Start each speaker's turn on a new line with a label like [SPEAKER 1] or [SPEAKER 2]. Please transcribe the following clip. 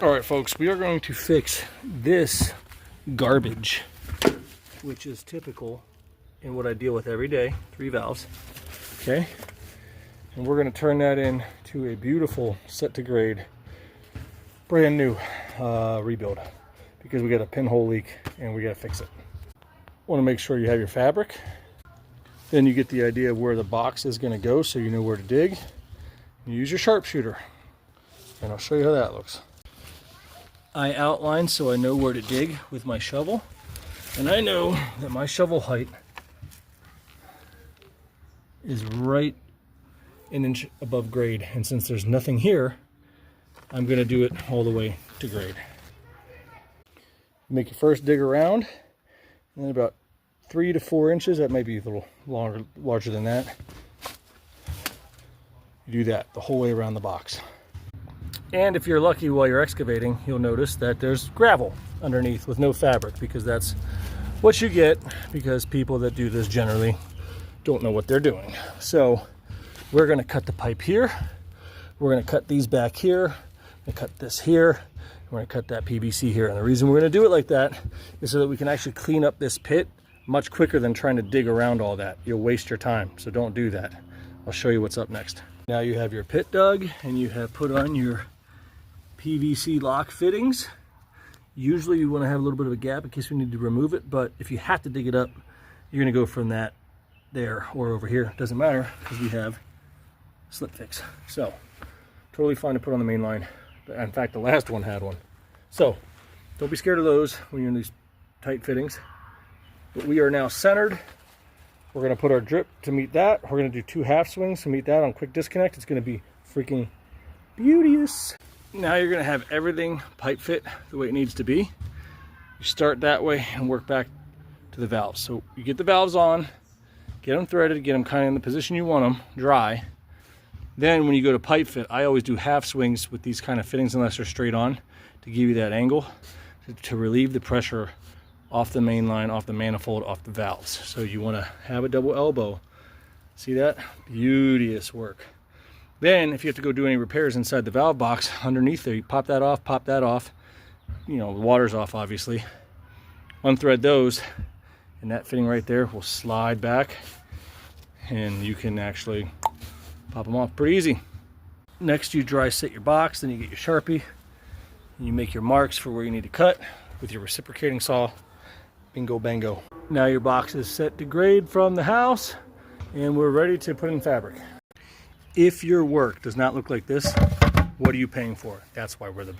[SPEAKER 1] All right, folks, we are going to fix this garbage, which is typical in what I deal with every day, 3 valves, okay? And we're gonna turn that into a beautiful set to grade, brand new rebuild, because we got a pinhole leak and we gotta fix it. Wanna make sure you have your fabric. Then you get the idea of where the box is gonna go so you know where to dig. You use your sharpshooter, and I'll show you how that looks. I outline so I know where to dig with my shovel, and I know that my shovel height is right an inch above grade, and since there's nothing here, I'm going to do it all the way to grade. Make your first dig around, and then about 3 to 4 inches, that might be a little larger than that. You do that the whole way around the box. And if you're lucky while you're excavating, you'll notice that there's gravel underneath with no fabric, because that's what you get, because people that do this generally don't know what they're doing. So we're going to cut the pipe here, we're going to cut these back here, and cut this here, we're going to cut that PVC here. And the reason we're going to do it like that is so that we can actually clean up this pit much quicker than trying to dig around all that. You'll waste your time, so don't do that. I'll show you what's up next. Now you have your pit dug, and you have put on your PVC lock fittings. Usually you want to have a little bit of a gap in case we need to remove it, but if you have to dig it up, you're going to go from that there or over here. It doesn't matter, because we have slip fix. So totally fine to put on the main line. In fact, the last one had one. So don't be scared of those when you're in these tight fittings. But we are now centered. We're going to put our drip to meet that. We're going to do 2 half swings to meet that on quick disconnect. It's going to be freaking beauteous. Now you're going to have everything pipe fit the way it needs to be. You start that way and work back to the valves. So you get the valves on, get them threaded, get them kind of in the position you want them, dry. Then when you go to pipe fit, I always do half swings with these kind of fittings unless they're straight on, to give you that angle, to relieve the pressure off the main line, off the manifold, off the valves. So you want to have a double elbow. See that? Beauteous work. Then if you have to go do any repairs inside the valve box underneath there, you pop that off, you know, the water's off obviously, unthread those, and that fitting right there will slide back, and you can actually pop them off pretty easy. Next, you dry set your box, then you get your Sharpie, and you make your marks for where you need to cut with your reciprocating saw. Bingo bango. Now your box is set to grade from the house, and we're ready to put in fabric. If your work does not look like this, what are you paying for? That's why we're the best.